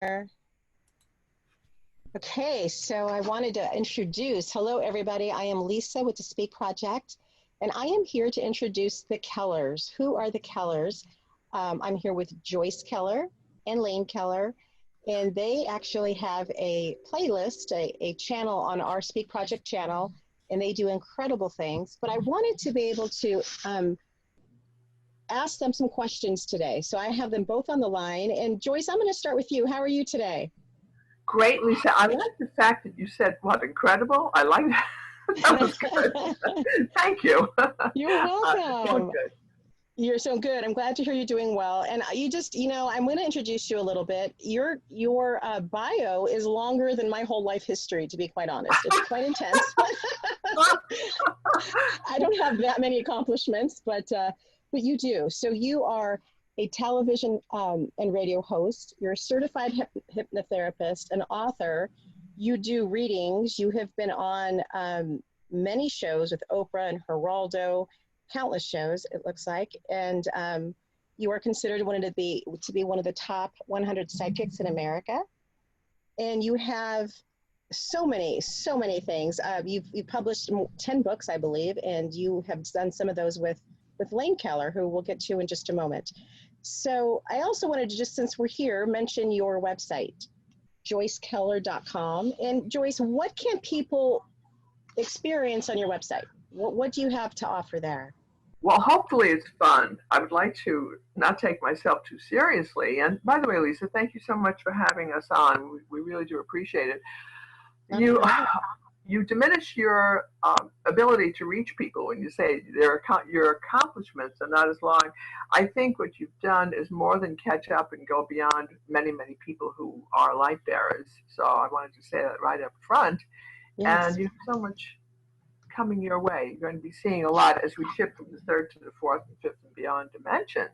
Okay, so I wanted to introduce, hello everybody, I am Lisa with the Speak Project, and I am here to introduce the Kellers. Who are the Kellers? I'm here with Joyce Keller and Lane Keller, and they actually have a playlist, a channel on our Speak Project channel, and they do incredible things, but I wanted to be able to ask them some questions today. So I have them both on the line, and Joyce, I'm going to start with you. How are you today? Great, Lisa. I like the fact that you said, what, incredible? I like that. That was good. Thank you. You're Going welcome. good. You're so good. I'm glad to hear you're doing well. And you just, I'm going to introduce you a little bit. Your bio is longer than my whole life history, to be quite honest. It's quite intense. I don't have that many accomplishments, but you do. So you are a television and radio host. You're a certified hypnotherapist, an author. You do readings. You have been on many shows with Oprah and Geraldo, countless shows, it looks like. And you are considered to be one of the top 100 psychics in America. And you have so many things. You've published 10 books, I believe, and you have done some of those with Lane Keller, who we'll get to in just a moment. So I also wanted to, just since we're here, mention your website, joycekeller.com. And Joyce, what can people experience on your website? What do you have to offer there? Well, hopefully it's fun. I would like to not take myself too seriously. And by the way, Lisa, thank you so much for having us on. We really do appreciate it. Not a You problem. you diminish your ability to reach people when you say your accomplishments are not as long. I think what you've done is more than catch up and go beyond many, many people who are light bearers. So I wanted to say that right up front. And Yes. you have so much coming your way. You're going to be seeing a lot as we shift from the third to the fourth and fifth and beyond dimension.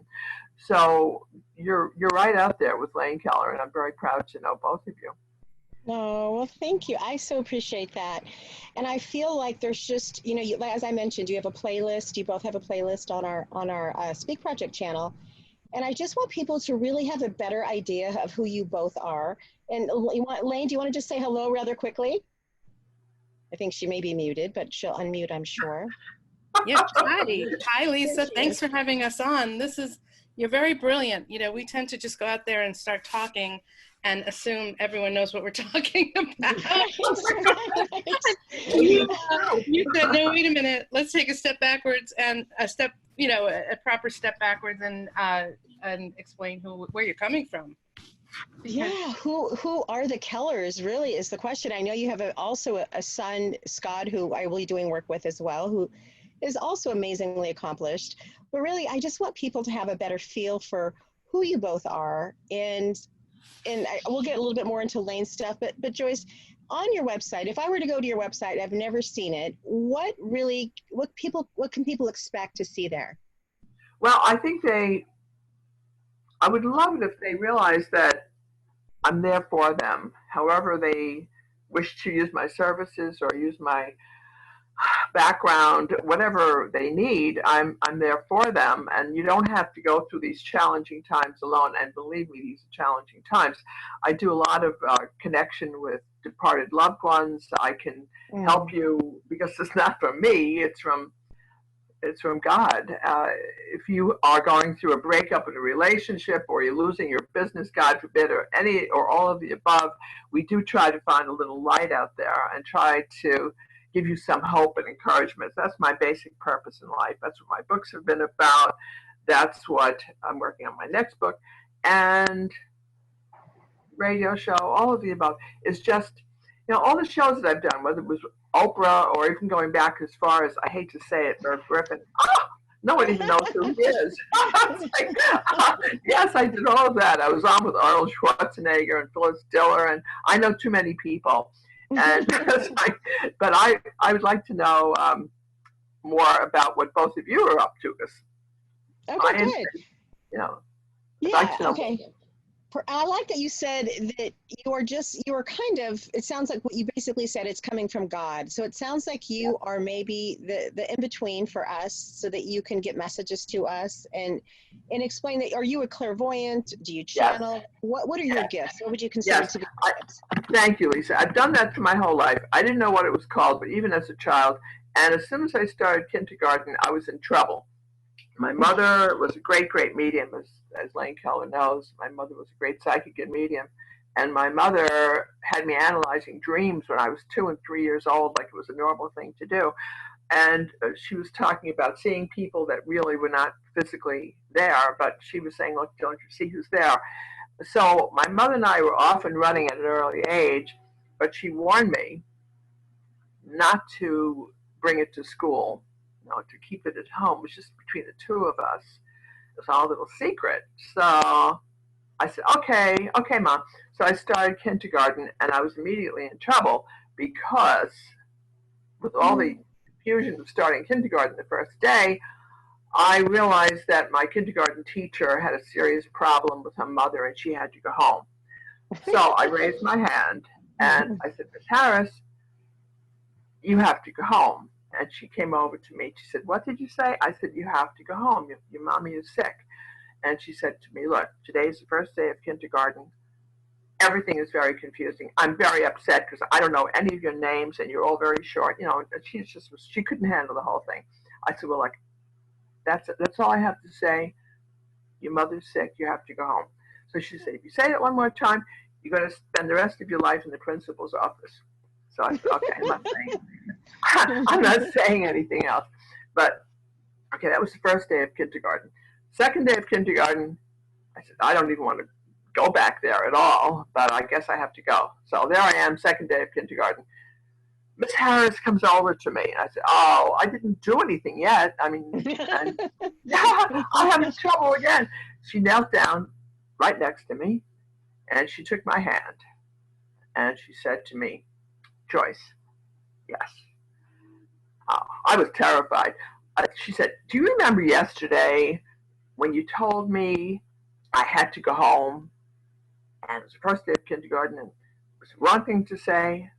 So you're right out there with Lane Keller, and I'm very proud to know both of you. No, well, thank you. I so appreciate that. And I feel like there's just, as I mentioned, you have a playlist. You both have a playlist on our Speak Project channel. And I just want people to really have a better idea of who you both are. And Lane, do you want to just say hello rather quickly? I think she may be muted, but she'll unmute, I'm sure. Yes. Hi, Lisa. Thanks Is. for having us on. You're very brilliant. We tend to just go out there and start talking and assume everyone knows what we're talking about. You said, no, wait a minute, let's take a step backwards and a proper step backwards and explain where you're coming from. Yeah, who are the Kellers really is the question. I know you have also a son, Scott, who I will be doing work with as well, who is also amazingly accomplished. But really, I just want people to have a better feel for who you both are. And we'll get a little bit more into Lane's stuff. But Joyce, on your website, if I were to go to your website, I've never seen it. What can people expect to see there? Well, I would love it if they realized that I'm there for them. However they wish to use my services or use my background, whatever they need, I'm there for them. And you don't have to go through these challenging times alone. And believe me, these are challenging times. I do a lot of connection with departed loved ones. I can help you because it's not from me. It's from God. If you are going through a breakup in a relationship or you're losing your business, God forbid, or any or all of the above, we do try to find a little light out there and try to give you some hope and encouragement. That's my basic purpose in life. That's what my books have been about. That's what I'm working on my next book. And radio show, all of the above, is just, all the shows that I've done, whether it was Oprah or even going back as far as, I hate to say it, Merv Griffin. No one even knows who he is. Yes, I did all of that. I was on with Arnold Schwarzenegger and Phyllis Diller, and I know too many people. And but I would like to know more about what both of you are up to, because Okay, good. I'd Yeah, like to know okay. I like that you said that you are kind of, it sounds like what you basically said, it's coming from God. So it sounds like you are maybe the in-between for us so that you can get messages to us and explain that. Are you a clairvoyant? Do you Yes. channel? What are your gifts? What would you consider Yes. to be gifts? Thank you, Lisa. I've done that for my whole life. I didn't know what it was called, but even as a child, and as soon as I started kindergarten, I was in trouble. My mother was a great, great medium, as Lane Keller knows. My mother was a great psychic and medium. And my mother had me analyzing dreams when I was 2 and 3 years old, like it was a normal thing to do. And she was talking about seeing people that really were not physically there, but she was saying, look, don't you see who's there? So my mother and I were off and running at an early age, but she warned me not to bring it to school, to keep it at home. It was just between the two of us. It was all a little secret. So I said, okay, Mom. So I started kindergarten, and I was immediately in trouble because with all the confusion of starting kindergarten the first day, I realized that my kindergarten teacher had a serious problem with her mother, and she had to go home. So I raised my hand, and I said, Miss Harris, you have to go home. And she came over to me. She said, what did you say? I said, you have to go home. Your mommy is sick. And she said to me, look, today is the first day of kindergarten. Everything is very confusing. I'm very upset because I don't know any of your names and you're all very short. She couldn't handle the whole thing. I said, well, like, that's all I have to say. Your mother's sick. You have to go home. So she said, if you say that one more time, you're going to spend the rest of your life in the principal's office. So I said, okay, I'm not saying anything else. But, okay, that was the first day of kindergarten. Second day of kindergarten, I said, I don't even want to go back there at all, but I guess I have to go. So there I am, second day of kindergarten. Miss Harris comes over to me, and I said, oh, I didn't do anything yet. I mean, and, yeah, I'm having trouble again. She knelt down right next to me, and she took my hand, and she said to me, Joyce, yes. I was terrified. She said, do you remember yesterday when you told me I had to go home? And it was the first day of kindergarten, and it was the wrong thing to say.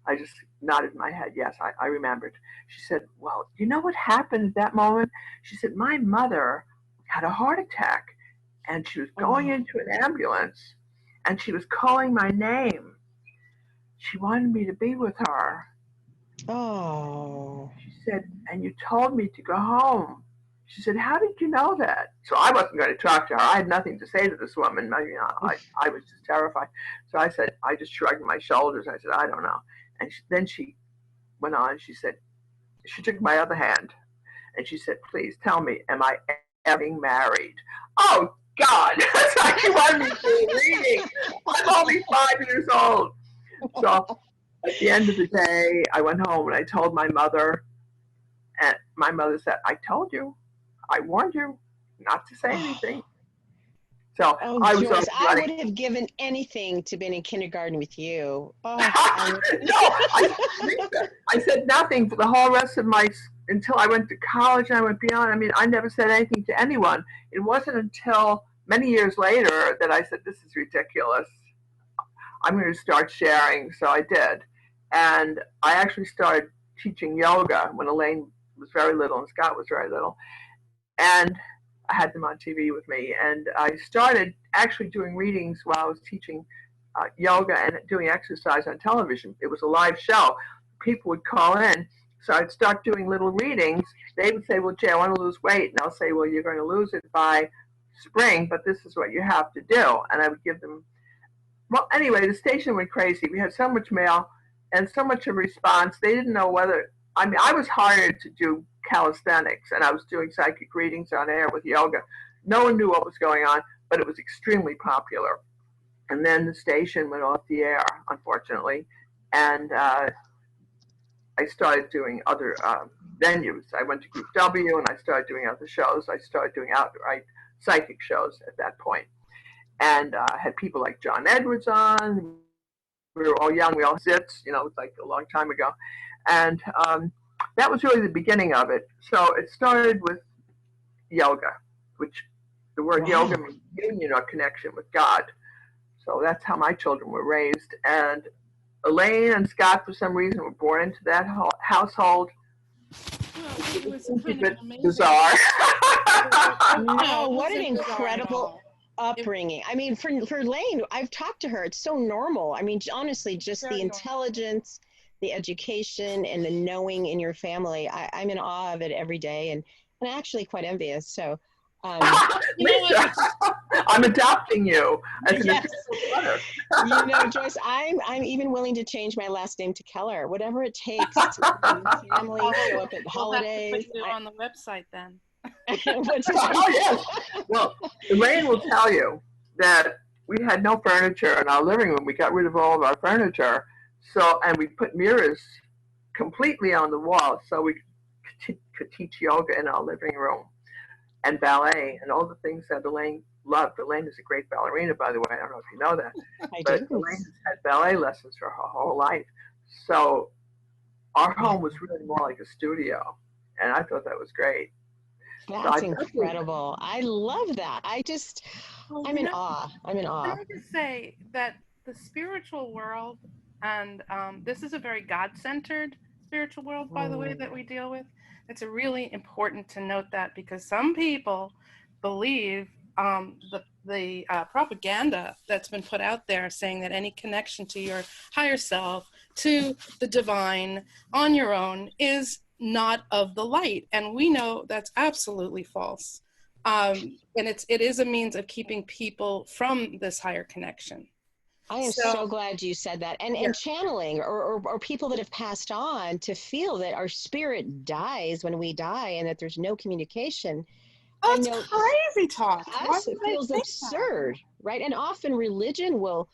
I just nodded my head. Yes, I remembered. She said, well, you know what happened at that moment? She said, my mother had a heart attack, and she was going into an ambulance, and she was calling my name. She wanted me to be with her. Oh. She said, and you told me to go home. She said, how did you know that? So I wasn't going to talk to her. I had nothing to say to this woman. I was just terrified. So I said, I just shrugged my shoulders. I said, I don't know. And then she went on. She said, she took my other hand, and she said, please tell me, am I ever married? Oh, God. That's like she wanted me to be reading. I'm only 5 years old. So at the end of the day, I went home and I told my mother, and my mother said, I told you, I warned you not to say anything. So I was Joyce, I running. would have given anything to be in kindergarten with you. No, I said nothing for the whole rest of until I went to college and I went beyond. I mean, I never said anything to anyone. It wasn't until many years later that I said, this is ridiculous. I'm going to start sharing. So I did. And I actually started teaching yoga when Elaine was very little and Scott was very little. And I had them on TV with me. And I started actually doing readings while I was teaching yoga and doing exercise on television. It was a live show. People would call in. So I'd start doing little readings. They would say, well, Jay, I want to lose weight. And I'll say, well, you're going to lose it by spring, but this is what you have to do. And I would give them, well, anyway, the station went crazy. We had so much mail and so much of response. They didn't know whether, I mean, I was hired to do calisthenics, and I was doing psychic readings on air with yoga. No one knew what was going on, but it was extremely popular. And then the station went off the air, unfortunately, and I started doing other venues. I went to Group W, and I started doing other shows. I started doing outright psychic shows at that point. And had people like John Edwards on. We were all young. We all zits, it was like a long time ago. And that was really the beginning of it. So it started with yoga, which the word yoga means union or connection with God. So that's how my children were raised. And Elaine and Scott, for some reason, were born into that household. Well, it was It's a kind of bit an amazing. bizarre. No, it what an wasn't bizarre at incredible all. upbringing. I mean, for Lane, I've talked to her. It's so normal. I mean, honestly, just the Very normal. intelligence, the education, and the knowing in your family. I'm in awe of it every day, and actually quite envious. So, You know Lisa, I'm adopting you as an yes. official daughter. You know, Joyce, I'm even willing to change my last name to Keller, whatever it takes to be with family, show up at We'll have to holidays. put you on the website then. Oh, yes. Well, Elaine will tell you that we had no furniture in our living room. We got rid of all of our furniture. So, and we put mirrors completely on the wall so we could teach yoga in our living room and ballet and all the things that Elaine loved. Elaine is a great ballerina, by the way. I don't know if you know that. But Elaine has had ballet lessons for her whole life. So our home was really more like a studio. And I thought that was great. That's incredible. I love that. I'm in awe. I'm in awe. Can I just say that the spiritual world, and this is a very God-centered spiritual world, by the way, that we deal with. It's really important to note that, because some people believe the propaganda that's been put out there saying that any connection to your higher self, to the divine on your own, is not of the light, and we know that's absolutely false. And it is a means of keeping people from this higher connection. I am so glad you said that. And channeling or people that have passed on, to feel that our spirit dies when we die and that there's no communication. That's crazy talk. Us, it feels absurd, right? And often religion will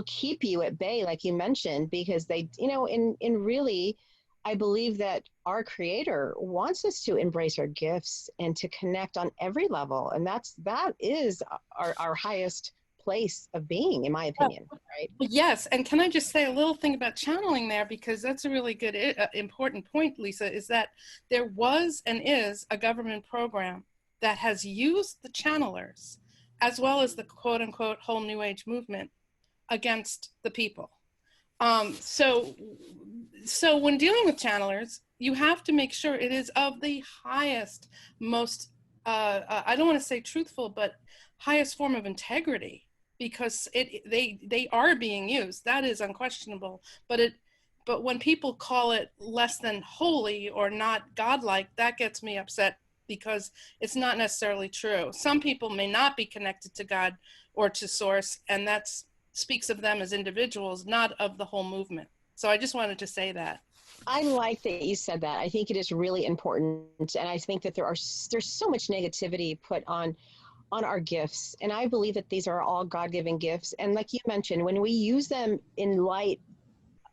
keep you at bay, like you mentioned, because they, in really, I believe that our Creator wants us to embrace our gifts and to connect on every level. And that is our highest place of being, in my opinion, right? Yes. And can I just say a little thing about channeling there, because that's a really good, important point, Lisa, is that there was and is a government program that has used the channelers, as well as the quote unquote whole New Age movement, against the people. So when dealing with channelers, you have to make sure it is of the highest, most, I don't want to say truthful, but highest form of integrity, because they are being used. That is unquestionable. But when people call it less than holy or not godlike, that gets me upset, because it's not necessarily true. Some people may not be connected to God or to Source, and that speaks of them as individuals, not of the whole movement. So I just wanted to say that. I like that you said that. I think it is really important, and I think that there's so much negativity put on our gifts, and I believe that these are all God-given gifts. And like you mentioned, when we use them in light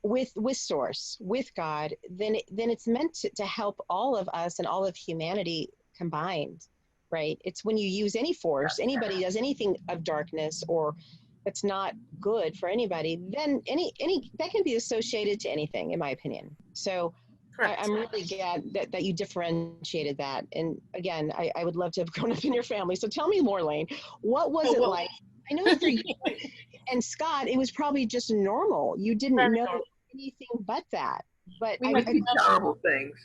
with Source, with God, then it's meant to help all of us and all of humanity combined, right? It's when you use any force, anybody does anything of darkness or that's not good for anybody, then any that can be associated to anything, in my opinion. So I'm really glad that you differentiated that. And again, I would love to have grown up in your family. So tell me more, Lane. What was it like? I know for you and Scott, it was probably just normal. You didn't know anything but that. But we did terrible things.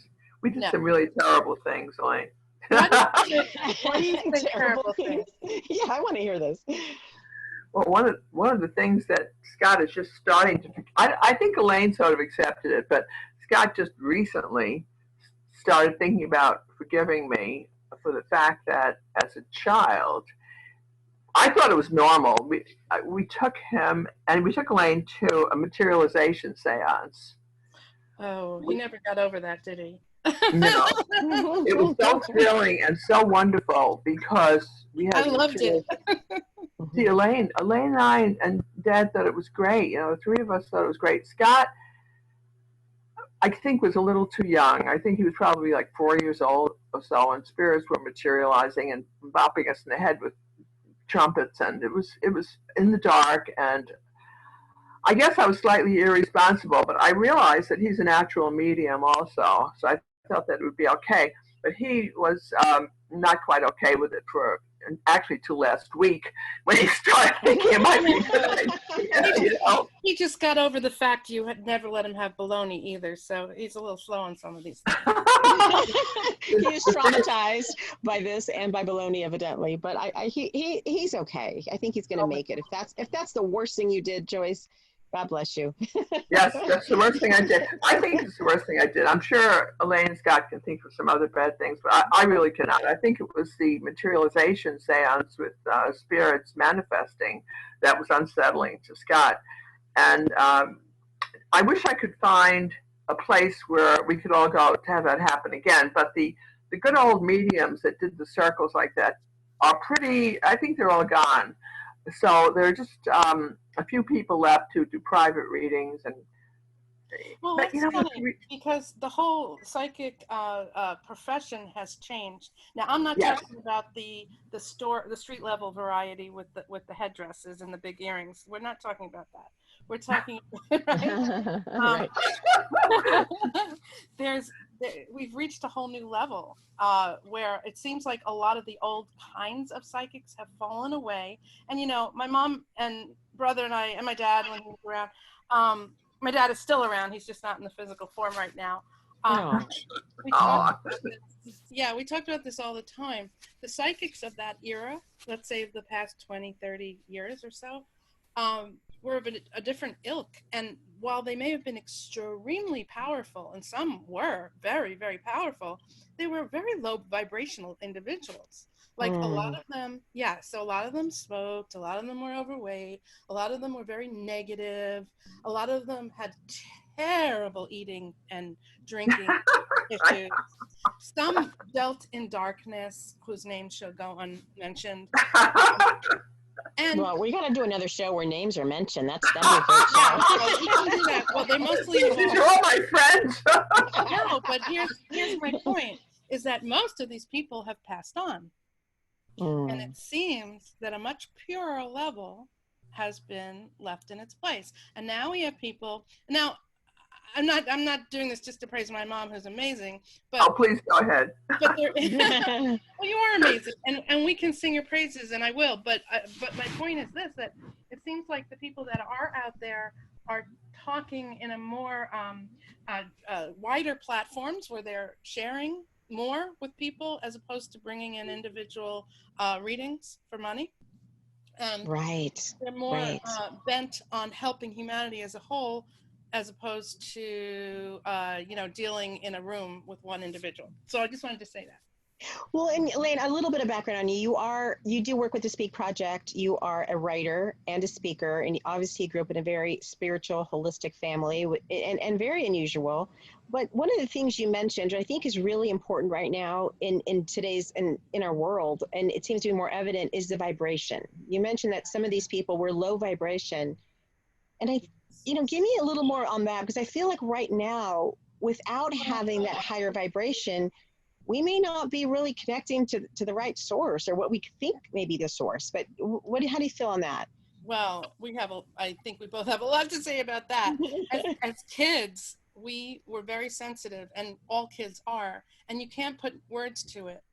We did some really terrible things, Lane. What do you think terrible things? Yeah, I want to hear this. Well, one of the things that Scott is just starting to, I think Elaine sort of accepted it, but Scott just recently started thinking about forgiving me for the fact that as a child, I thought it was normal. We took him and we took Elaine to a materialization seance. Oh, he never got over that, did he? No. It was so thrilling and so wonderful because we had. I loved it. See, Elaine and I and Dad thought it was great. The three of us thought it was great. Scott, I think, was a little too young. I think he was probably like 4 years old or so, and spirits were materializing and bopping us in the head with trumpets, and it was in the dark, and I guess I was slightly irresponsible, but I realized that he's a natural medium also, so I felt that it would be okay. But he was not quite okay with it for actually to last week when he started thinking it might be a good idea, you know. He just got over the fact you had never let him have bologna either, so he's a little slow on some of these things. He is traumatized by this and by bologna, evidently. But he's okay. I think he's going to make it. If that's the worst thing you did, Joyce, God bless you. Yes, that's the worst thing I did. I think it's the worst thing I did. I'm sure Elaine Scott can think of some other bad things, but I really cannot. I think it was the materialization seance with spirits manifesting that was unsettling to Scott. And I wish I could find a place where we could all go to have that happen again. But the good old mediums that did the circles like that are pretty, I think they're all gone. So there are just a few people left to do private readings. And well, but, that's funny because the whole psychic profession has changed. Now, I'm not talking about the street level variety with the headdresses and the big earrings. We're not talking about that. We're talking, right? We've reached a whole new level where it seems like a lot of the old kinds of psychics have fallen away. And, you know, my mom and brother and I, and my dad when he was around, my dad is still around. He's just not in the physical form right now. We talked about this all the time. The psychics of that era, let's say of the past 20, 30 years or so, were of a different ilk. And while they may have been extremely powerful, and some were very, very powerful, they were very low vibrational individuals. Like a lot of them, so a lot of them smoked, a lot of them were overweight, a lot of them were very negative, a lot of them had terrible eating and drinking issues. Some dealt in darkness, whose names shall go unmentioned. And well, we got to do another show where names are mentioned. That'd be a great show. Well, we can do that. Well, they mostly These are all my friends. No, but here's my point: is that most of these people have passed on, and it seems that a much purer level has been left in its place. And now we have people. Now, I'm not doing this just to praise my mom, who's amazing. But oh, please go ahead. But well, you are amazing, and we can sing your praises, and I will. But my point is this: that it seems like the people that are out there are talking in a more wider platforms where they're sharing more with people as opposed to bringing in individual readings for money. Right. They're more bent on helping humanity as a whole, as opposed to, dealing in a room with one individual. So I just wanted to say that. Well, and Lane, a little bit of background on you. You do work with the Speak Project. You are a writer and a speaker, and obviously you grew up in a very spiritual, holistic family, and very unusual. But one of the things you mentioned, I think is really important right now in today's, in our world, and it seems to be more evident, is the vibration. You mentioned that some of these people were low vibration. And give me a little more on that, because I feel like right now, without having that higher vibration, we may not be really connecting to the right source or what we think may be the source. But how do you feel on that? Well, I think we both have a lot to say about that. As kids, we were very sensitive, and all kids are, and you can't put words to it.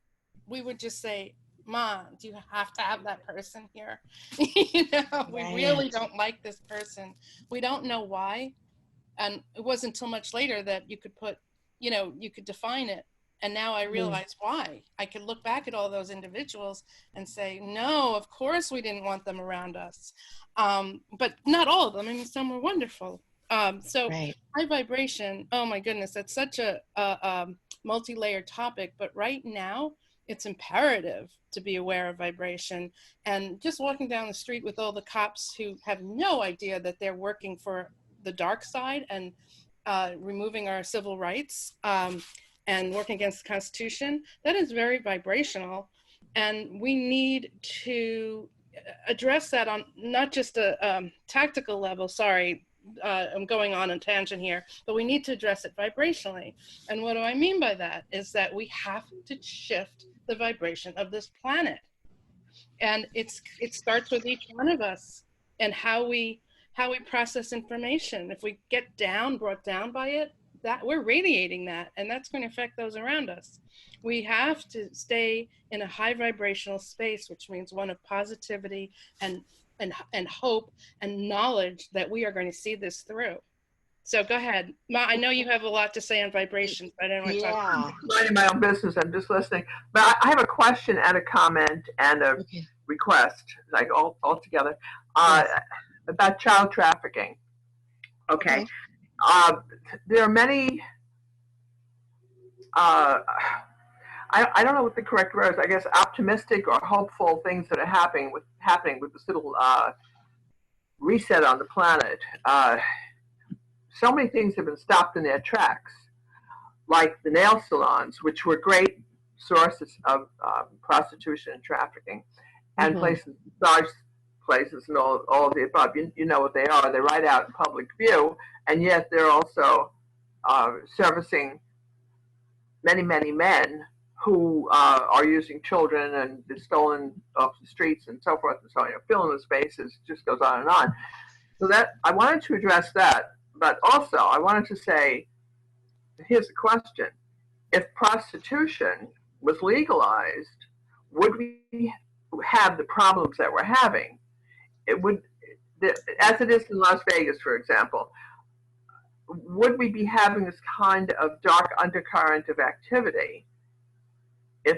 We would just say, Mom, do you have to have that person here? We really don't like this person. We don't know why. And it wasn't until much later that you could you could define it. And now I realize why. I could look back at all those individuals and say, no, of course we didn't want them around us. But not all of them. I mean, some were wonderful. High vibration, oh my goodness, that's such a multi-layered topic. But right now, it's imperative to be aware of vibration. And just walking down the street with all the cops who have no idea that they're working for the dark side and removing our civil rights, and working against the Constitution, that is very vibrational. And we need to address that on not just a tactical level. Sorry, I'm going on a tangent here, but we need to address it vibrationally. And what do I mean by that? Is that we have to shift the vibration of this planet. And it starts with each one of us and how we process information. If we get brought down by it, that we're radiating that, and that's going to affect those around us. We have to stay in a high vibrational space, which means one of positivity and hope and knowledge that we are going to see this through. So go ahead, Ma. I know you have a lot to say on vibrations, but I don't want to talk. Yeah. I'm minding my own business. I'm just listening. But I have a question and a comment and a Okay. request, like all together, Yes. about child trafficking. Okay. Okay. There are many. I don't know what the correct word is. I guess optimistic or hopeful things that are happening with this little reset on the planet. So many things have been stopped in their tracks, like the nail salons, which were great sources of prostitution and trafficking, and places, massage places, and all of the above. You know what they are. They're right out in public view, and yet they're also servicing many, many men who are using children and they're stolen off the streets and so forth and so on. Filling the spaces, just goes on and on. So that I wanted to address that, but also I wanted to say, here's the question: if prostitution was legalized, would we have the problems that we're having? It would, as it is in Las Vegas, for example. Would we be having this kind of dark undercurrent of activity if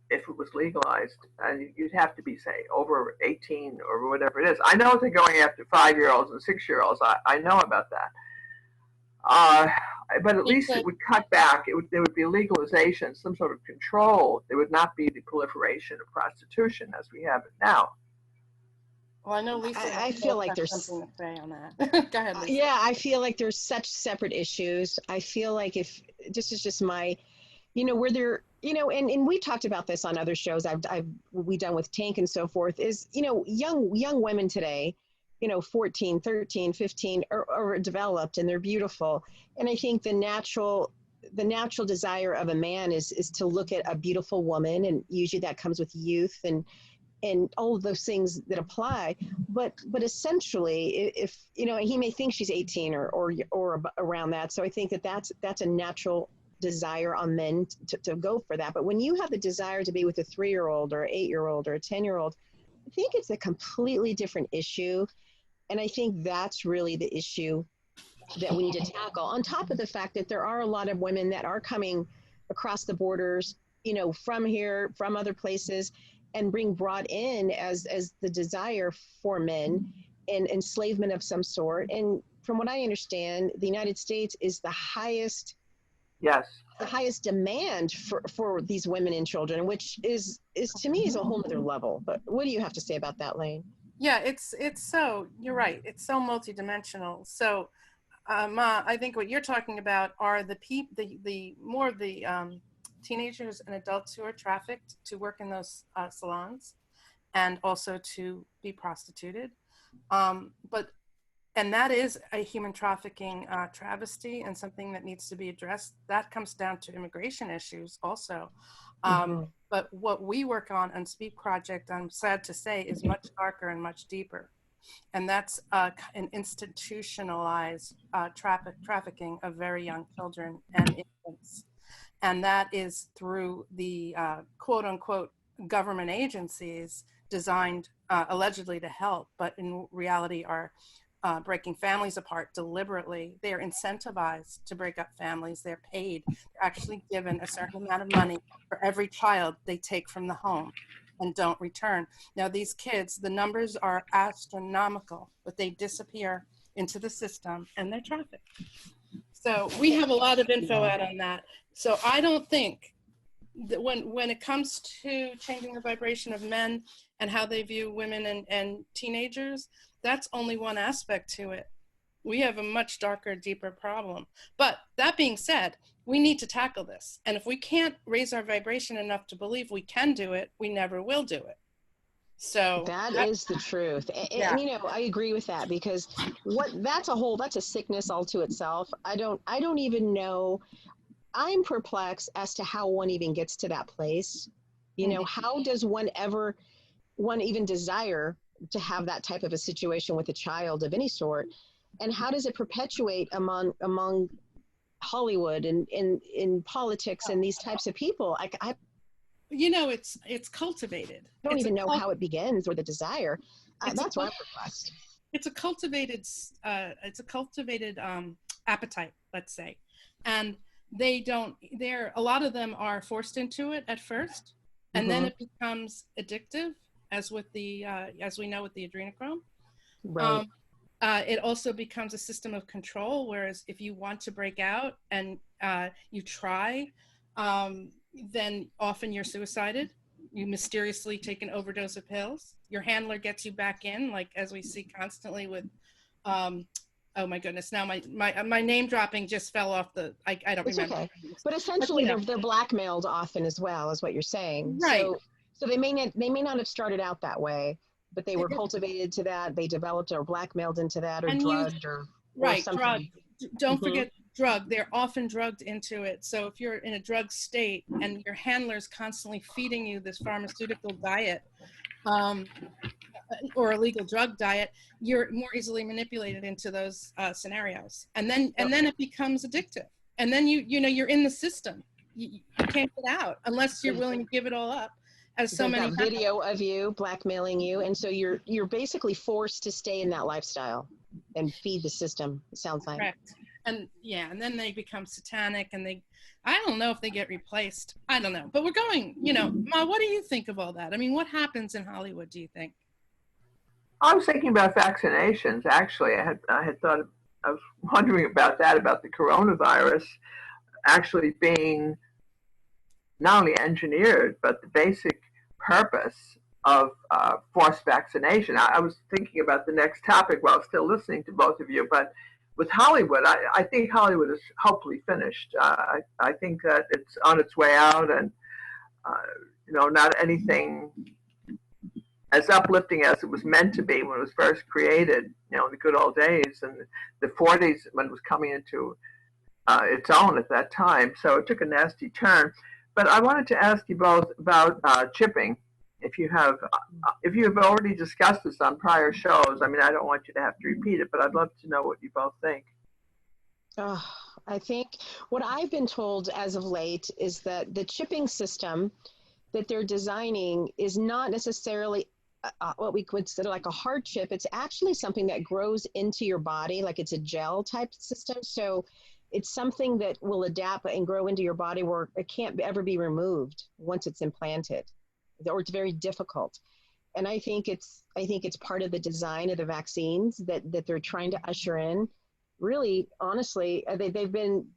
it was legalized? And you'd have to be, say, over 18 or whatever it is. I know they're going after 5-year-olds and 6-year-olds. I know about that. But at least it would cut back. There would be legalization, some sort of control. There would not be the proliferation of prostitution as we have it now. Well, I know Lisa. I feel like there's something to say on that. Go ahead, Lisa. Yeah, I feel like there's such separate issues. I feel like if this is just my, where there, and we talked about this on other shows we done with Tank and so forth, is, young women today, 14, 13, 15 are developed and they're beautiful. And I think the natural desire of a man is to look at a beautiful woman, and usually that comes with youth and all of those things that apply, but essentially, if he may think she's 18 or around that. So I think that's a natural desire on men to go for that. But when you have the desire to be with a 3-year-old or 8-year-old or a 10-year-old, I think it's a completely different issue, and I think that's really the issue that we need to tackle. On top of the fact that there are a lot of women that are coming across the borders, from here, from other places, and being brought in as the desire for men and enslavement of some sort. And from what I understand, the United States is the highest demand for these women and children, which is to me is a whole other level. But what do you have to say about that, Lane? Yeah, it's so, you're right. It's so multidimensional. So, Ma, I think what you're talking about are the teenagers and adults who are trafficked to work in those salons and also to be prostituted. And that is a human trafficking travesty and something that needs to be addressed. That comes down to immigration issues also. But what we work on Speak Project, I'm sad to say, is much darker and much deeper. And that's an institutionalized trafficking of very young children and infants. And that is through the quote unquote government agencies designed allegedly to help, but in reality are breaking families apart deliberately. They are incentivized to break up families. They're paid. They're actually given a certain amount of money for every child they take from the home and don't return. Now these kids, the numbers are astronomical, but they disappear into the system and they're trafficked. So we have a lot of info out on that. So I don't think that when it comes to changing the vibration of men and how they view women and teenagers, that's only one aspect to it. We have a much darker, deeper problem. But that being said, we need to tackle this. And if we can't raise our vibration enough to believe we can do it, we never will do it. So that is the truth. And I agree with that, because that's a sickness all to itself. I don't even know. I'm perplexed as to how one even gets to that place. How does one even desire to have that type of a situation with a child of any sort? And how does it perpetuate among Hollywood and in politics and these types of people. I it's cultivated. don't It's even know how it begins or the desire. That's why I'm perplexed. It's a cultivated appetite, let's say, and a lot of them are forced into it at first, and then it becomes addictive, as we know with the adrenochrome. Right. It also becomes a system of control, whereas if you want to break out and you try, then often you're suicided. You mysteriously take an overdose of pills. Your handler gets you back in, like as we see constantly with, oh my goodness, now my name dropping just fell off I don't It's remember. Okay. But essentially they're blackmailed often as well, is what you're saying. Right. So they may not have started out that way, but they were cultivated to that. They developed or blackmailed into that, or drugged or something. Drugged. Don't forget drugged. They're often drugged into it. So if you're in a drug state and your handler's constantly feeding you this pharmaceutical diet, or illegal drug diet, you're more easily manipulated into those scenarios, and then it becomes addictive, and then you're in the system. You can't get out unless you're willing to give it all up. As so many that video of you blackmailing you, and so you're basically forced to stay in that lifestyle and feed the system. It sounds like. Correct. And then they become satanic, and I don't know if they get replaced. I don't know, but we're going. Ma, what do you think of all that? I mean, what happens in Hollywood, do you think? I was thinking about vaccinations. Actually, I was wondering about that, about the coronavirus actually being not only engineered, but the basic purpose of forced vaccination. I was thinking about the next topic while still listening to both of you, but with Hollywood, I think Hollywood is hopefully finished. I think that it's on its way out, and not anything as uplifting as it was meant to be when it was first created, in the good old days and the 40s, when it was coming into its own at that time. So it took a nasty turn. But I wanted to ask you both about chipping. If you have already discussed this on prior shows, I mean, I don't want you to have to repeat it, but I'd love to know what you both think. I think what I've been told as of late is that the chipping system that they're designing is not necessarily what we consider like a hard chip. It's actually something that grows into your body, like it's a gel type system. So it's something that will adapt and grow into your body where it can't ever be removed once it's implanted, or it's very difficult. And I think it's part of the design of the vaccines that they're trying to usher in. Really, honestly, they've been,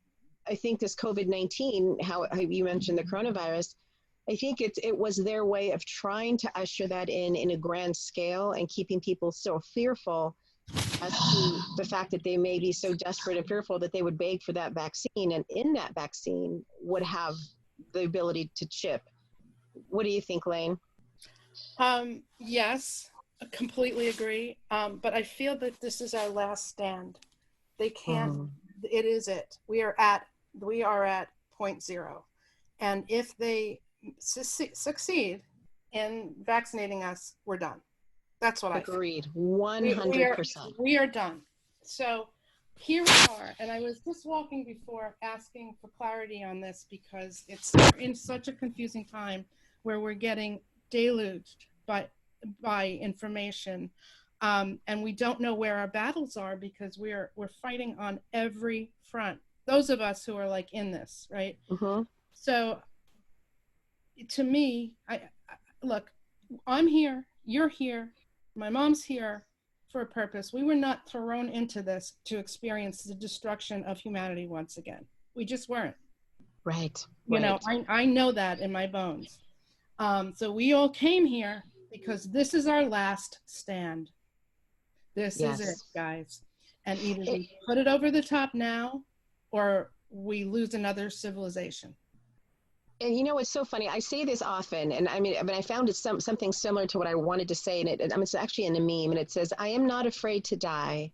I think this COVID-19, how you mentioned the coronavirus, I think it was their way of trying to usher that in a grand scale and keeping people so fearful as to the fact that they may be so desperate and fearful that they would beg for that vaccine, and in that vaccine would have the ability to chip. What do you think, Lane? Yes, I completely agree. But I feel that this is our last stand. They can't, it is it. We are at point zero. And if they succeed in vaccinating us, we're done. That's what I feel. Agreed. 100%. We are done. So here we are. And I was just walking before asking for clarity on this, because it's in such a confusing time where we're getting deluged by information. And we don't know where our battles are, because we're fighting on every front. Those of us who are like in this, right? So to me, look, I'm here, you're here, my mom's here for a purpose. We were not thrown into this to experience the destruction of humanity once again. We just weren't. Right. You know, I know that in my bones. So we all came here because this is our last stand. This is it, guys. And either we put it over the top now, or we lose another civilization. And you know, it's so funny. I say this often, and I found it something similar to what I wanted to say, and it's actually in a meme, and it says, "I am not afraid to die.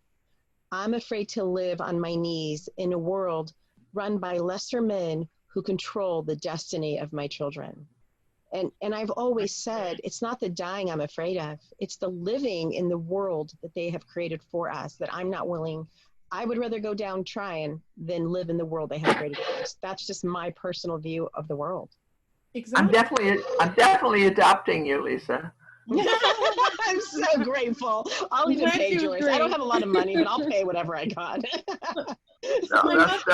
I'm afraid to live on my knees in a world run by lesser men who control the destiny of my children." And I've always said, it's not the dying I'm afraid of. It's the living in the world that they have created for us that I'm not willing. I would rather go down trying than live in the world they have created. That's just my personal view of the world. Exactly. I'm definitely adopting you, Lisa. I'm so grateful. I'll even pay, Joyce. I don't have a lot of money, but I'll pay whatever I got. No, that's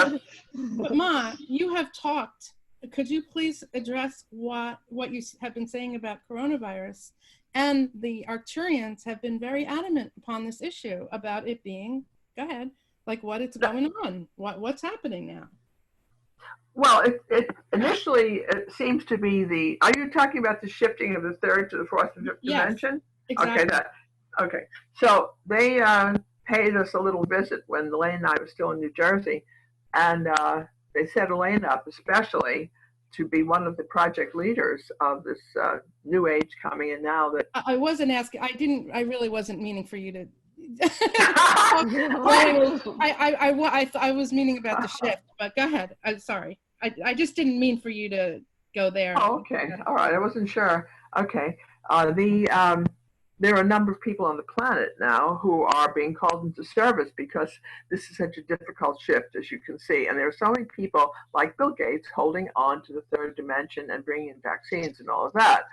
But Ma, you have talked. Could you please address what you have been saying about coronavirus? And the Arcturians have been very adamant upon this issue about it being, go ahead, like what it's going on, what's happening now. well, it initially it seems to be are you talking about the shifting of the third to the fourth dimension? Yes, exactly. Okay. So they paid us a little visit when Lane and I were still in New Jersey, and they set Elaine up especially to be one of the project leaders of this new age coming in now. That I wasn't asking. I really wasn't meaning for you to. I was meaning about the shift, but go ahead. I'm sorry. I just didn't mean for you to go there. Oh, okay. All right. I wasn't sure. Okay. There are a number of people on the planet now who are being called into service because this is such a difficult shift, as you can see. And there are so many people like Bill Gates holding on to the third dimension and bringing in vaccines and all of that.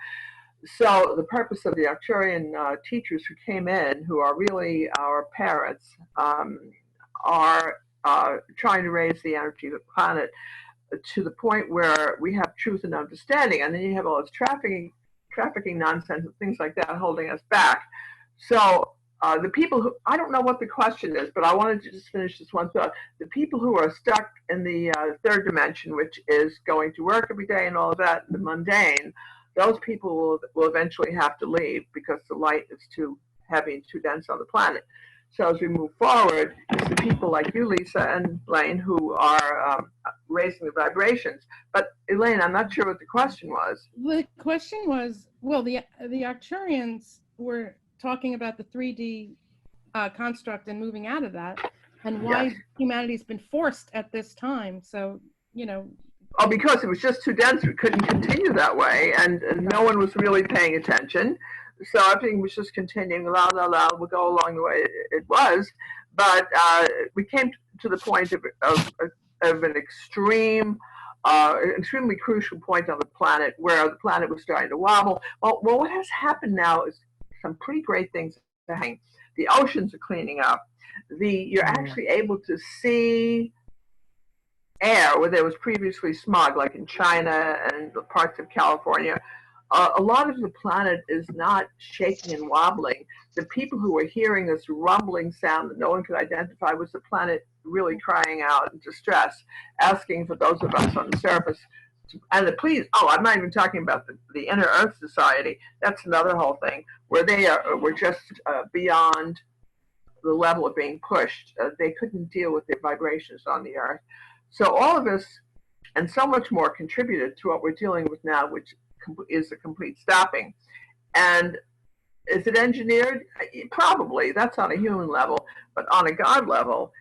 So the purpose of the Arcturian teachers who came in, who are really our parents, are trying to raise the energy of the planet to the point where we have truth and understanding. And then you have all this trafficking nonsense and things like that holding us back. So the people who, I don't know what the question is, but I wanted to just finish this one thought. The people who are stuck in the third dimension, which is going to work every day and all of that, the mundane, those people will eventually have to leave because the light is too heavy and too dense on the planet. So as we move forward, it's the people like you, Lisa, and Lane, who are raising the vibrations. But Elaine, I'm not sure what the question was. The question was, well, the Arcturians were talking about the 3D construct and moving out of that, and why humanity's been forced at this time. So, Oh, because it was just too dense. We couldn't continue that way, and no one was really paying attention. So everything was just continuing, la, la, la, we'll go along the way it was. But we came to the point of an extremely crucial point on the planet where the planet was starting to wobble. Well, what has happened now is some pretty great things happening. The oceans are cleaning up. You're actually able to see air where there was previously smog, like in China and parts of California. A lot of the planet is not shaking and wobbling. The people who were hearing this rumbling sound that no one could identify was the planet really crying out in distress, asking for those of us on the surface. And I'm not even talking about the Inner Earth Society. That's another whole thing, where we're just beyond the level of being pushed. They couldn't deal with the vibrations on the Earth. So all of us, and so much more, contributed to what we're dealing with now, which is a complete stopping. And is it engineered? Probably. That's on a human level. But on a God level,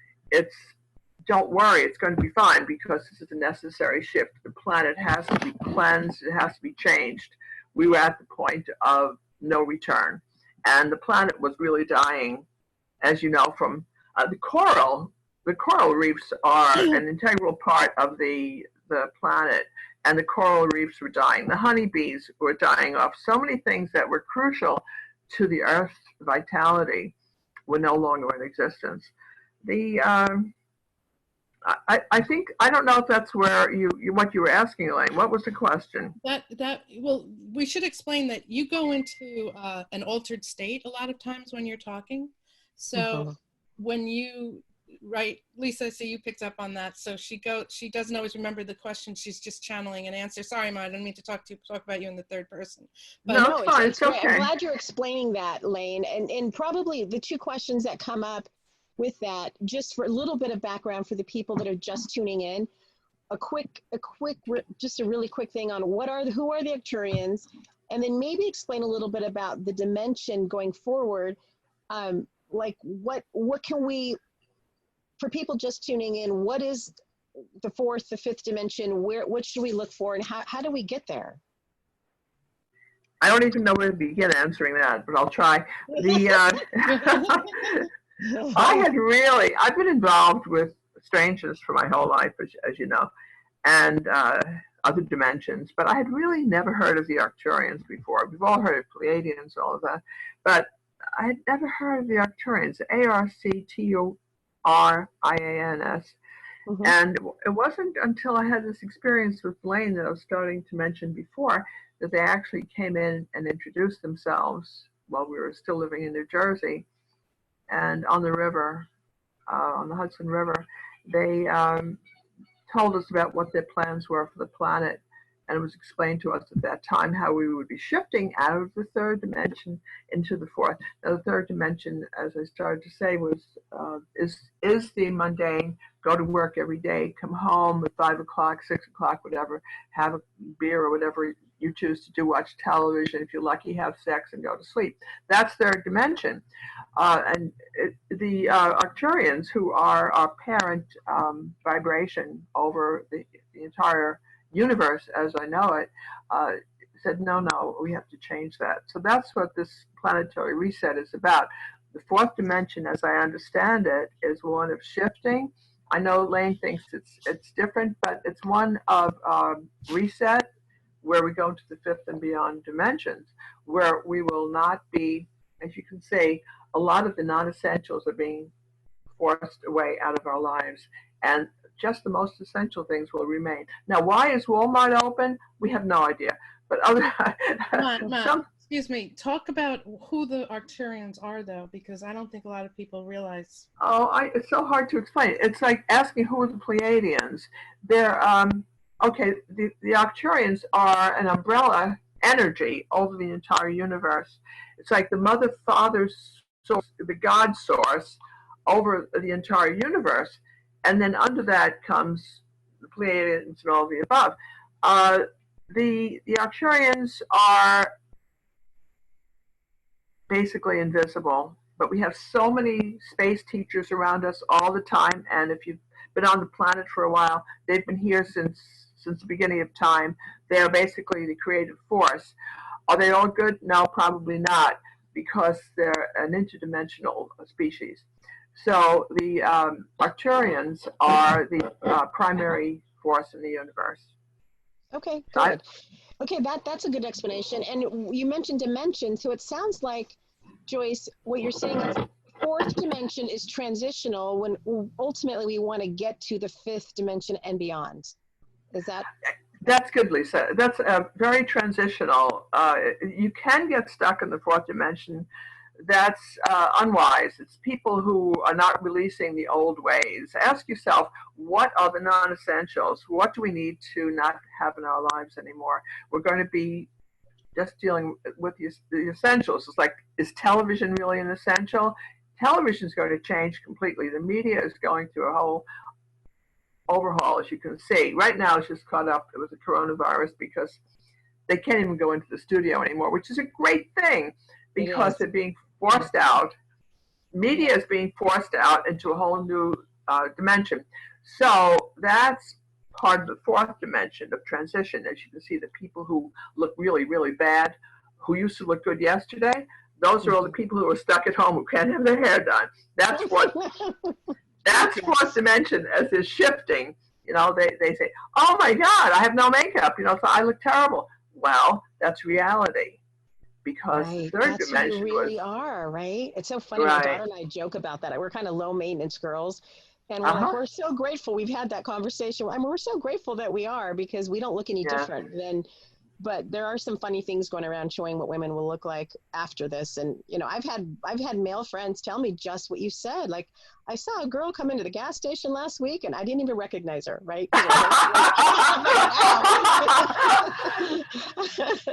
don't worry, it's going to be fine because this is a necessary shift. The planet has to be cleansed. It has to be changed. We were at the point of no return. And the planet was really dying, as you know, from the coral. The coral reefs are an integral part of the planet, and the coral reefs were dying. The honeybees were dying off. So many things that were crucial to the Earth's vitality were no longer in existence. I think, I don't know if that's where what you were asking, Elaine. What was the question? Well, we should explain that you go into an altered state a lot of times when you're talking. So when you, right, Lisa, so you picked up on that. So she doesn't always remember the question. She's just channeling an answer. Sorry, Ma, I didn't mean to talk about you in the third person. But no, it's fine. It's okay. I'm glad you're explaining that, Lane. And probably the two questions that come up with that, just for a little bit of background for the people that are just tuning in, just a really quick thing on who are the Arcturians, and then maybe explain a little bit about the dimension going forward. Like what can we, for people just tuning in, what is the fourth, the fifth dimension? What should we look for, and how do we get there? I don't even know where to begin answering that, but I'll try. I've been involved with strangeness for my whole life, as you know, and other dimensions, but I had really never heard of the Arcturians before. We've all heard of Pleiadians, all of that, but I had never heard of the Arcturians, Arcturians. Mhm. And it wasn't until I had this experience with Lane that I was starting to mention before that they actually came in and introduced themselves while we were still living in New Jersey and on the river, on the Hudson River. They told us about what their plans were for the planet. And it was explained to us at that time how we would be shifting out of the third dimension into the fourth. Now, the third dimension, as I started to say, is the mundane. Go to work every day, come home at 5 o'clock, 6 o'clock, whatever, have a beer or whatever you choose to do, watch television. If you're lucky, have sex and go to sleep. That's third dimension. The Arcturians, who are our parent vibration over the entire universe as I know it, said, no, we have to change that. So that's what this planetary reset is about. The fourth dimension, as I understand it, is one of shifting. I know Lane thinks it's different, but it's one of reset, where we go to the fifth and beyond dimensions, where we will not be, as you can see, a lot of the non-essentials are being forced away out of our lives, and just the most essential things will remain. Now, why is Walmart open? We have no idea. But Matt, excuse me. Talk about who the Arcturians are, though, because I don't think a lot of people realize. It's so hard to explain. It's like asking who are the Pleiadians. They're okay. The Arcturians are an umbrella energy over the entire universe. It's like the mother, father source, the God source over the entire universe, and then under that comes the Pleiadians and all the above. The Arcturians are basically invisible, but we have so many space teachers around us all the time, and if you've been on the planet for a while, they've been here since the beginning of time. They are basically the creative force. Are they all good? No, probably not, because they're an interdimensional species. So the Arcturians are the primary force in the universe. Okay, good. Okay, that's a good explanation. And you mentioned dimension, so it sounds like, Joyce, what you're saying is fourth dimension is transitional when ultimately we want to get to the fifth dimension and beyond. Is that? That's good, Lisa. That's very transitional. You can get stuck in the fourth dimension. That's unwise. It's people who are not releasing the old ways. Ask yourself, what are the non-essentials? What do we need to not have in our lives anymore? We're going to be just dealing with the essentials. It's like, is television really an essential? Television is going to change completely. The media is going through a whole overhaul, as you can see. Right now, it's just caught up with the coronavirus because they can't even go into the studio anymore, which is a great thing because they're being forced out. Media is being forced out into a whole new dimension. So that's part of the fourth dimension of transition. As you can see, the people who look really, really bad, who used to look good yesterday, those are all the people who are stuck at home who can't have their hair done. That's what. That's fourth dimension as is shifting. You know, they say, oh my God, I have no makeup, you know, so I look terrible. Well, that's reality. Because the third dimension who you really are, right? It's so funny. My daughter and I joke about that. We're kind of low maintenance girls. And we're like, we're so grateful we've had that conversation. I mean, we're so grateful that we are, because we don't look any different than. But there are some funny things going around showing what women will look like after this. And, you know, I've had male friends tell me just what you said. Like, I saw a girl come into the gas station last week and I didn't even recognize her, right?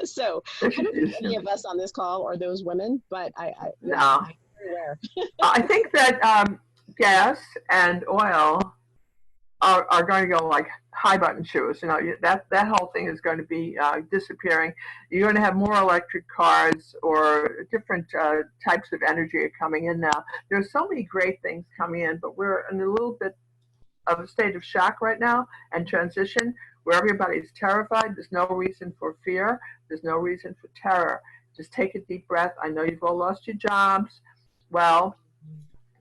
So I don't think any of us on this call are those women, but I'm aware. I think that gas and oil are going to go like high button shoes. You know, that whole thing is going to be disappearing. You're going to have more electric cars, or different types of energy are coming in now. There's so many great things coming in, but we're in a little bit of a state of shock right now and transition, where everybody's terrified. There's no reason for fear. There's no reason for terror. Just take a deep breath. I know you've all lost your jobs. Well,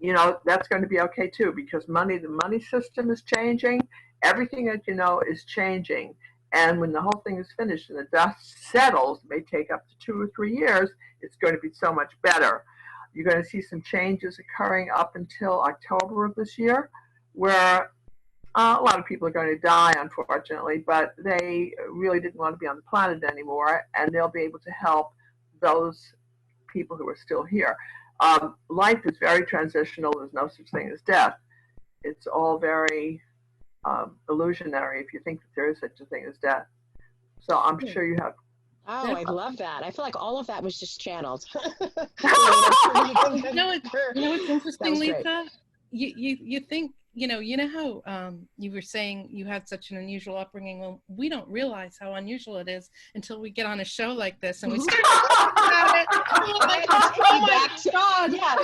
you know, that's going to be okay too, because the money system is changing. Everything that you know is changing. And when the whole thing is finished and the dust settles, it may take up to 2 or 3 years, it's going to be so much better. You're going to see some changes occurring up until October of this year, where a lot of people are going to die, unfortunately, but they really didn't want to be on the planet anymore, and they'll be able to help those people who are still here. Life is very transitional. There's no such thing as death. It's all very illusionary if you think that there is such a thing as death. So I'm sure you have. Oh, I love that. I feel like all of that was just channeled. You know what's interesting, Lisa? You think, you know how you were saying you had such an unusual upbringing. Well, we don't realize how unusual it is until we get on a show like this and we start talking about it. Like, oh my God. Yeah.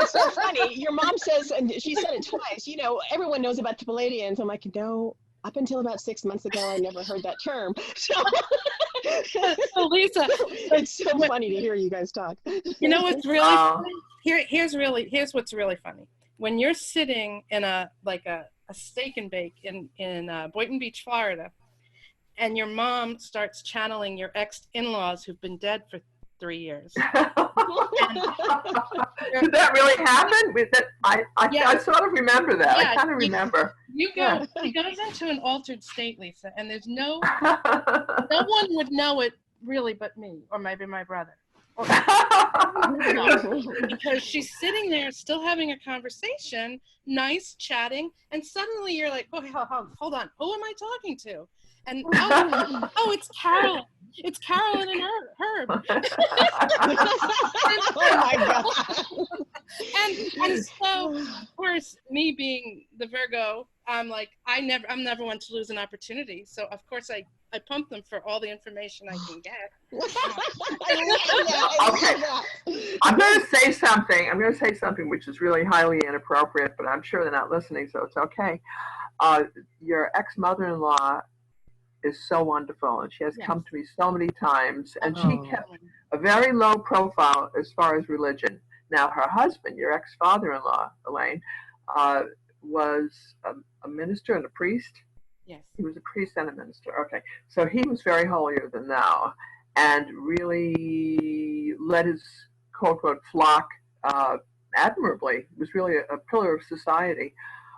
It's so funny. Your mom says, and she said it twice, you know, everyone knows about the Palladians. I'm like, no, up until about 6 months ago, I never heard that term. So, Lisa, it's so funny to hear you guys talk. You know what's really funny? Here's what's really funny. When you're sitting in a steak and bake in Boynton Beach, Florida, and your mom starts channeling your ex-in-laws who've been dead for 3 years. Did that really happen? I sort of remember that. I kind of remember. It goes into an altered state, Lisa, and there's no one would know it really but me, or maybe my brother. Because she's sitting there still having a conversation, nice, chatting, and suddenly you're like, oh, hold on, who am I talking to? And oh, it's Carolyn. It's Carolyn and Herb. Oh my God. And so, of course, me being the Virgo, I'm like, I'm never one to lose an opportunity. So of course I pump them for all the information I can get. Okay. I'm going to say something which is really highly inappropriate, but I'm sure they're not listening, so it's okay. Your ex-mother-in-law is so wonderful, and she has come to me so many times, and she kept a very low profile as far as religion. Now, her husband, your ex-father-in-law, Elaine, was a minister and a priest. Yes. He was a priest and a minister. Okay. So he was very holier than thou and really led his quote-unquote flock admirably. He was really a pillar of society.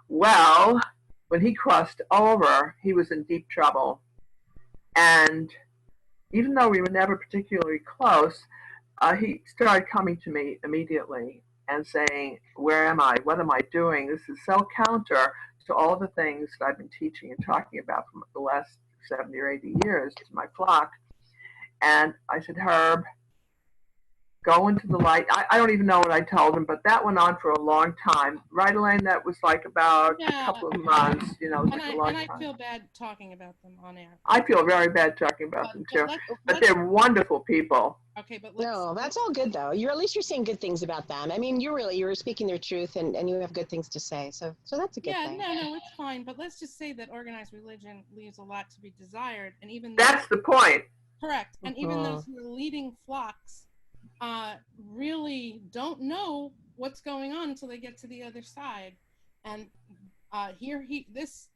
Well, when he crossed over, he was in deep trouble. And even though we were never particularly close, he started coming to me immediately and saying, where am I? What am I doing? This is so counter to all the things that I've been teaching and talking about for the last 70 or 80 years to my flock. And I said, Herb, go into the light. I don't even know what I told him, but that went on for a long time. Right, Elaine? That was like about a couple of months, you know. And I feel bad talking about them on air. I feel very bad talking about them too. But they're wonderful people. Okay, but no, that's all good though. At least you're saying good things about them. I mean, you're speaking their truth, and you have good things to say. So that's a good thing. Yeah, no, it's fine. But let's just say that organized religion leaves a lot to be desired, and even that's the point. Correct, and even those who are leading flocks really don't know what's going on until they get to the other side. And this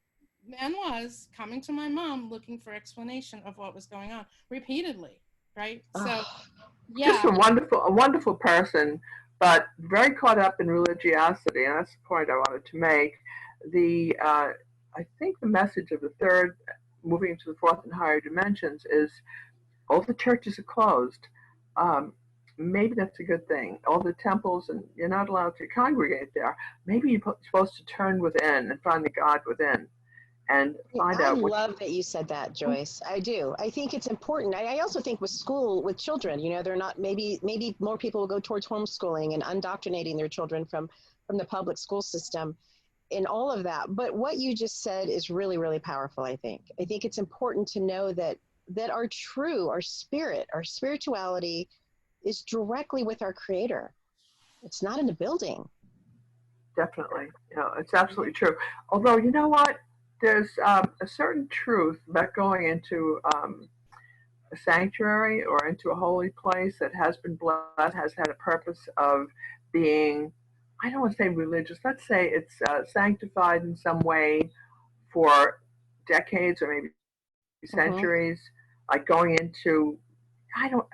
man was coming to my mom looking for explanation of what was going on repeatedly, right? So, just a wonderful person, but very caught up in religiosity, and that's the point I wanted to make. I think the message of the third, moving into the fourth and higher dimensions, is all the churches are closed. Maybe that's a good thing. All the temples, and you're not allowed to congregate there. Maybe you're supposed to turn within and find the God within and find out. I love that you said that, Joyce. I do. I think it's important. I also think with children, you know, they're not, maybe more people will go towards homeschooling and undoctrinating their children from the public school system in all of that. But what you just said is really, really powerful, I think. I think it's important to know that our spirit, our spirituality is directly with our Creator. It's not in a building. Definitely. You know, it's absolutely true. Although, you know what? There's a certain truth about going into a sanctuary or into a holy place that has been blessed, has had a purpose of being I don't want to say religious, let's say it's sanctified in some way for decades or maybe Mm-hmm. centuries, like going into, I don't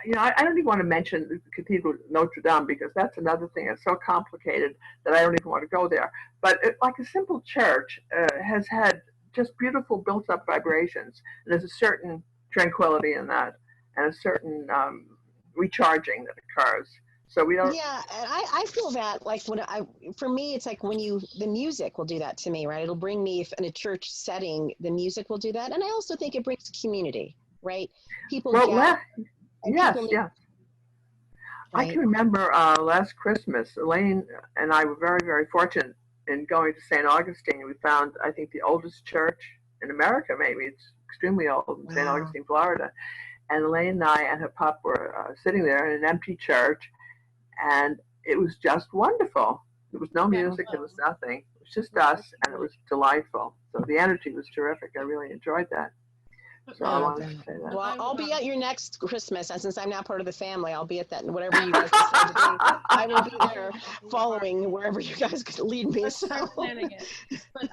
even want to mention the Cathedral of Notre Dame because that's another thing. It's so complicated that I don't even want to go there. But like a simple church has had just beautiful built-up vibrations. And there's a certain tranquility in that, and a certain recharging that occurs. So we don't. Yeah, and I feel that like for me, it's like when the music will do that to me, right? It'll bring me, if in a church setting, the music will do that. And I also think it brings community, right? People Well, gather and yes, people need, yes. I right? can remember last Christmas, Elaine and I were very, very fortunate in going to St. Augustine. We found, I think, the oldest church in America, maybe. It's extremely old in St. Wow. Augustine, Florida. And Elaine and I and her pup were sitting there in an empty church, and it was just wonderful. There was no That's music, there was nothing. It was just us, and it was delightful. So the energy was terrific. I really enjoyed that. So I Oh, wanted to say that. well, I'll be at your next Christmas, and since I'm now part of the family, I'll be at that. Whatever you guys decide to do, I will be there following wherever you guys could lead me. Let's So. start planning it. But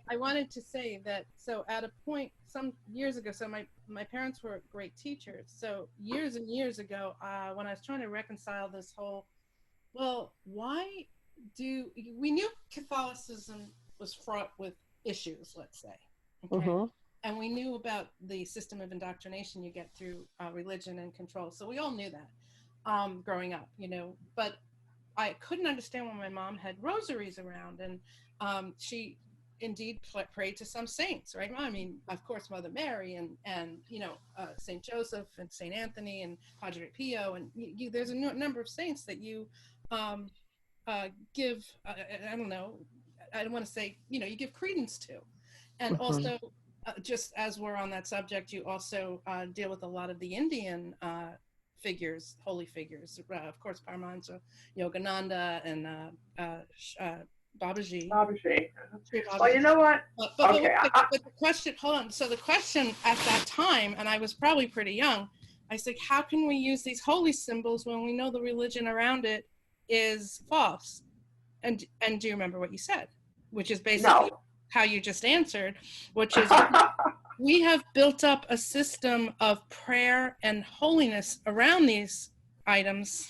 I wanted to say that, so at a point some years ago, so my parents were great teachers. So years and years ago, when I was trying to reconcile this whole, well, why we knew Catholicism was fraught with issues, let's say, okay? Mm-hmm. And we knew about the system of indoctrination you get through religion and control. So we all knew that growing up, but I couldn't understand when my mom had rosaries around, and she indeed prayed to some saints, right? I mean, of course, Mother Mary and Saint Joseph and Saint Anthony and Padre Pio, and there's a number of saints that you give. I don't know. I don't want to say you give credence to, and Mm-hmm. also. Just as we're on that subject, you also deal with a lot of the Indian figures, holy figures. Of course, Paramahansa Yogananda and Babaji. Babaji. Babaji. Well, you know what? Okay. But the question, hold on. So the question at that time, and I was probably pretty young, I said, how can we use these holy symbols when we know the religion around it is false? And do you remember what you said? Which is basically how you just answered, which is we have built up a system of prayer and holiness around these items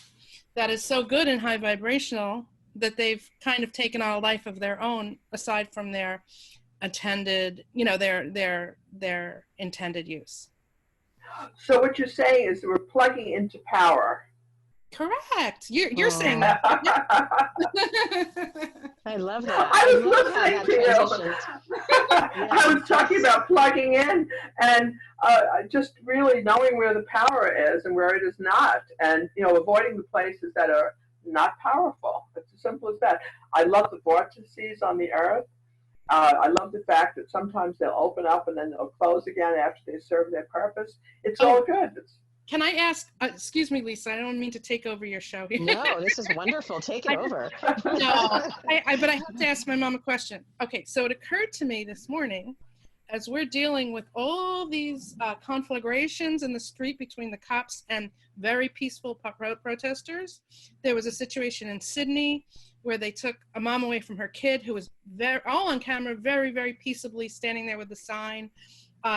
that is so good and high vibrational that they've kind of taken on a life of their own, aside from their intended use. So what you're saying is we're plugging into power. Correct. You're saying that. I love that. I was listening to you. I was talking about plugging in and just really knowing where the power is and where it is not, and avoiding the places that are not powerful. It's as simple as that. I love the vortices on the earth. I love the fact that sometimes they'll open up and then they'll close again after they serve their purpose. It's all good. Can I ask, excuse me, Lisa, I don't mean to take over your show here. No, this is wonderful. Take it over. No, but I have to ask my mom a question. Okay, so it occurred to me this morning, as we're dealing with all these conflagrations in the street between the cops and very peaceful protesters, there was a situation in Sydney where they took a mom away from her kid who was all on camera, very, very peaceably standing there with the sign.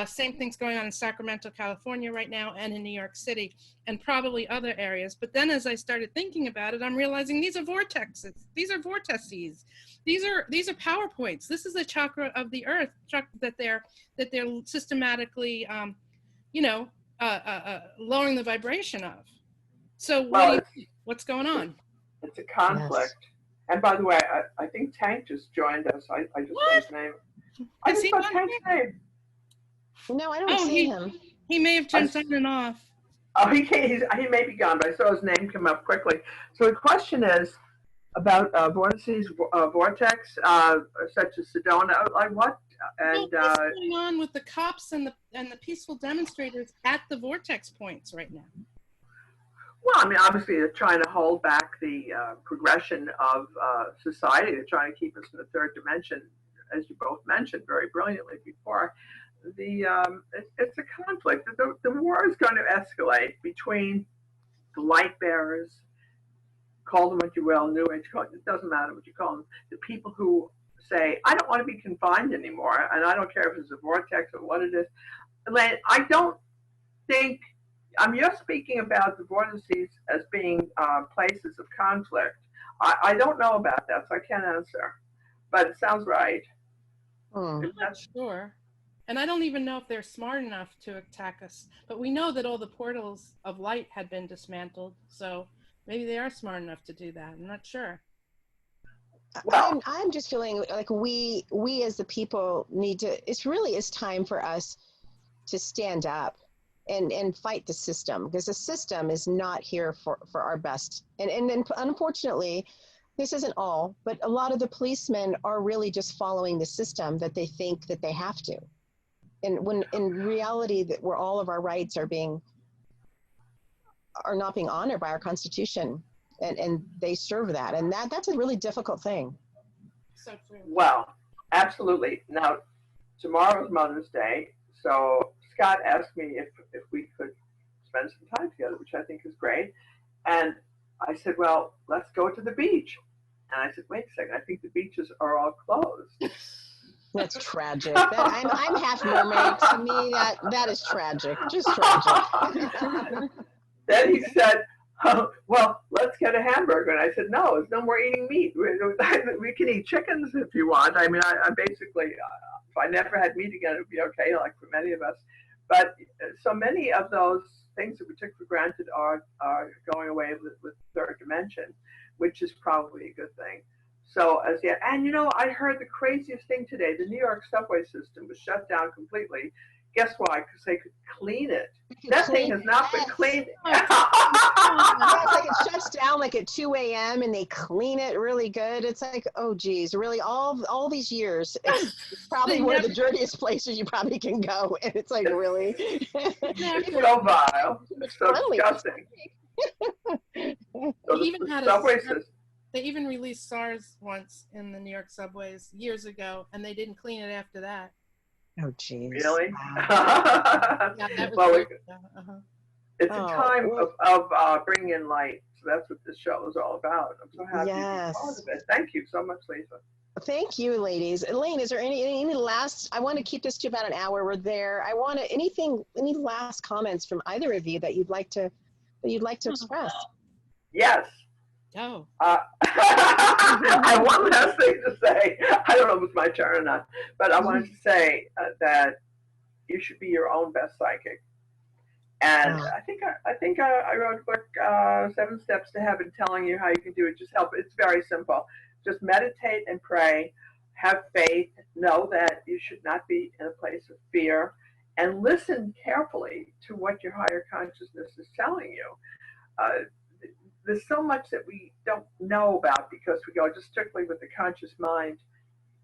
Same thing's going on in Sacramento, California right now, and in New York City, and probably other areas. But then as I started thinking about it, I'm realizing these are vortexes. These are vortices. These are power points. This is the chakra of the earth that they're systematically, lowering the vibration of. So what's going on? It's a conflict. Yes. And by the way, I think Tank just joined us. I just saw his name. I just saw Tank's name. No, I don't see him. He may have jumped on and off. Oh, he may be gone, but I saw his name come up quickly. So the question is about vortices, vortex, such as Sedona, like what? And what's going on with the cops and the peaceful demonstrators at the vortex points right now? Well, I mean, obviously they're trying to hold back the progression of society. They're trying to keep us in the third dimension, as you both mentioned very brilliantly before. It's a conflict. The war is going to escalate between the light bearers call them what you will, New Age, it doesn't matter what you call them, the people who say, I don't want to be confined anymore, and I don't care if it's a vortex or what it is. Elaine, I don't think, you're speaking about the vortices as being places of conflict. I don't know about that, so I can't answer. But it sounds right. I'm not sure. And I don't even know if they're smart enough to attack us. But we know that all the portals of light had been dismantled. So maybe they are smart enough to do that. I'm not sure. Well, I'm just feeling like we as the people need to, it's time for us to stand up and fight the system, because the system is not here for our best. And unfortunately, this isn't all, but a lot of the policemen are really just following the system that they think that they have to. And when in reality, that where all of our rights are not being honored by our Constitution, and they serve that, and that's a really difficult thing. So true. Well, absolutely. Now, tomorrow's Mother's Day, so Scott asked me if we could spend some time together, which I think is great. And I said, well, let's go to the beach. And I said, wait a second, I think the beaches are all closed. That's tragic. I'm half mermaid. To me, that is tragic. Just tragic. Then he said, oh, well, let's get a hamburger. And I said, no, there's no more eating meat. We can eat chickens if you want. I mean, I basically, if I never had meat again, it would be okay, like for many of us. But so many of those things that we took for granted are going away with third dimension, which is probably a good thing. So and I heard the craziest thing today. The New York subway system was shut down completely. Guess why? Because they could clean it. That thing has not been cleaned. It's like it shuts down like at 2 a.m. and they clean it really good. It's like, oh geez, really all these years, it's probably one of the dirtiest places you probably can go. And it's like, really? It's so vile. It's so disgusting. So they even released SARS once in the New York subways years ago, and they didn't clean it after that. Oh, geez. Really? Wow. It's a time of bringing in light. So that's what this show is all about. I'm so happy to be part of it. Thank you so much, Lisa. Thank you, ladies. Elaine, is there any last, I want to keep this to about an hour. We're there. I want to, any last comments from either of you that you'd like to express? Yes. Oh. I have one last thing to say. I don't know if it's my turn or not, but I wanted to say that you should be your own best psychic. And I think I wrote a book, 7 Steps to Heaven, telling you how you can do it. Just help. It's very simple. Just meditate and pray. Have faith. Know that you should not be in a place of fear, and listen carefully to what your higher consciousness is telling you. There's so much that we don't know about because we go just strictly with the conscious mind,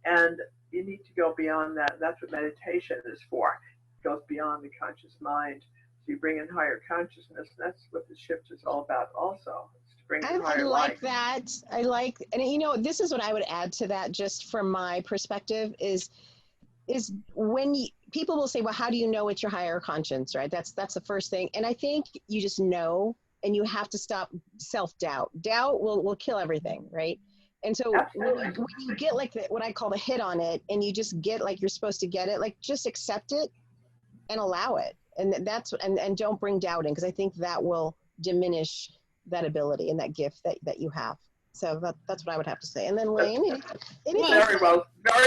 and you need to go beyond that. That's what meditation is for. It goes beyond the conscious mind. So you bring in higher consciousness. That's what the shift is all about also. It's to bring in higher light. That. And this is what I would add to that, just from my perspective, is when people will say, well, how do you know it's your higher conscience, right? That's the first thing. And I think you just know. And you have to stop self-doubt. Doubt will kill everything, right? And so when you get like what I call the hit on it, and you just get like you're supposed to get it, like just accept it and allow it. And and don't bring doubt in, because I think that will diminish that ability and that gift that you have. So that's what I would have to say. And then Lane, very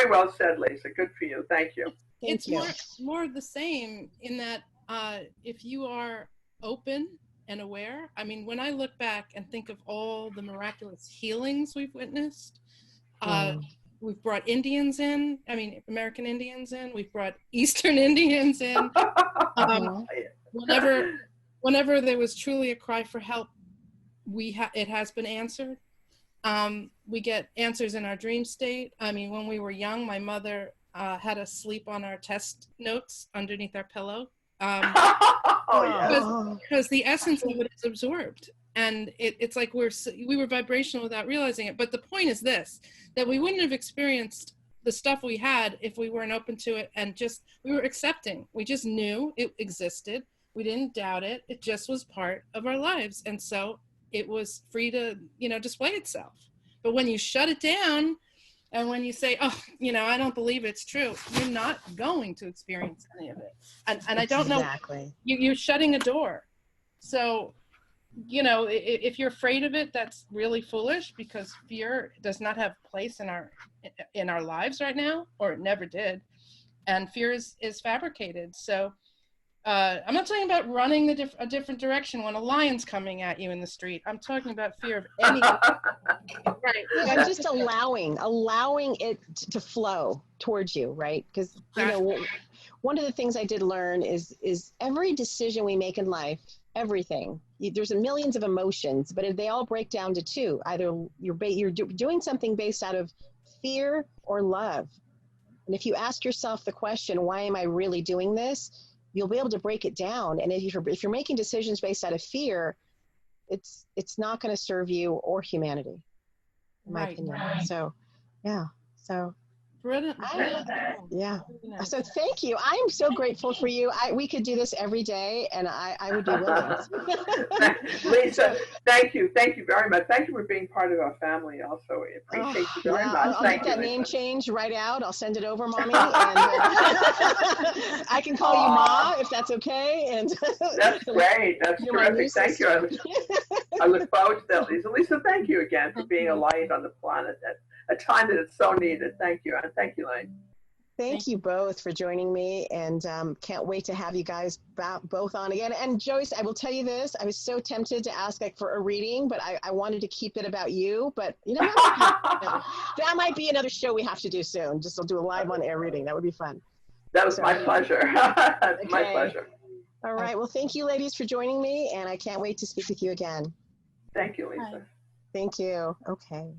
well said, Lisa. Good for you. Thank you. It's more of the same in that if you are open and aware. I mean, when I look back and think of all the miraculous healings we've witnessed, we've brought Indians in, American Indians in, we've brought Eastern Indians in. Whenever there was truly a cry for help, it has been answered. We get answers in our dream state. I mean, when we were young, my mother had us sleep on our test notes underneath our pillow. Because the essence of it is absorbed, and it's like we were vibrational without realizing it. But the point is this, that we wouldn't have experienced the stuff we had if we weren't open to it, and we were accepting. We just knew it existed. We didn't doubt it. It just was part of our lives. And so it was free to, display itself. But when you shut it down, and when you say, oh, I don't believe it's true, you're not going to experience any of it. And I don't know, exactly. You're shutting a door. So, if you're afraid of it, that's really foolish, because fear does not have place in our lives right now, or it never did. And fear is fabricated. So I'm not talking about running a different direction when a lion's coming at you in the street. I'm talking about fear of any. Right. Yeah, just allowing it to flow towards you, right? Because one of the things I did learn is every decision we make in life, everything, there's millions of emotions, but if they all break down to two, either you're doing something based out of fear or love. And if you ask yourself the question, why am I really doing this? You'll be able to break it down. And if you're making decisions based out of fear, it's not going to serve you or humanity, in my opinion. Right. So, yeah. So, brilliant. Yeah. So thank you. I am so grateful for you. We could do this every day, and I would be willing. Lisa, thank you. Thank you very much. Thank you for being part of our family also. I appreciate you very much. I'll get that name change right out. I'll send it over, Mommy. And I can call you Ma if that's okay. And that's great. That's terrific. Thank you. I look forward to that, Lisa. Lisa, thank you again for being a light on the planet at a time that it's so needed. Thank you. And thank you, Lane. Thank you both for joining me, and can't wait to have you guys both on again. And Joyce, I will tell you this, I was so tempted to ask for a reading, but I wanted to keep it about you, but that might be another show we have to do soon. Just I'll do a live on air reading. That would be fun. That was my pleasure. My pleasure. All right. Well, thank you ladies for joining me, and I can't wait to speak with you again. Thank you, Lisa. Thank you. Okay.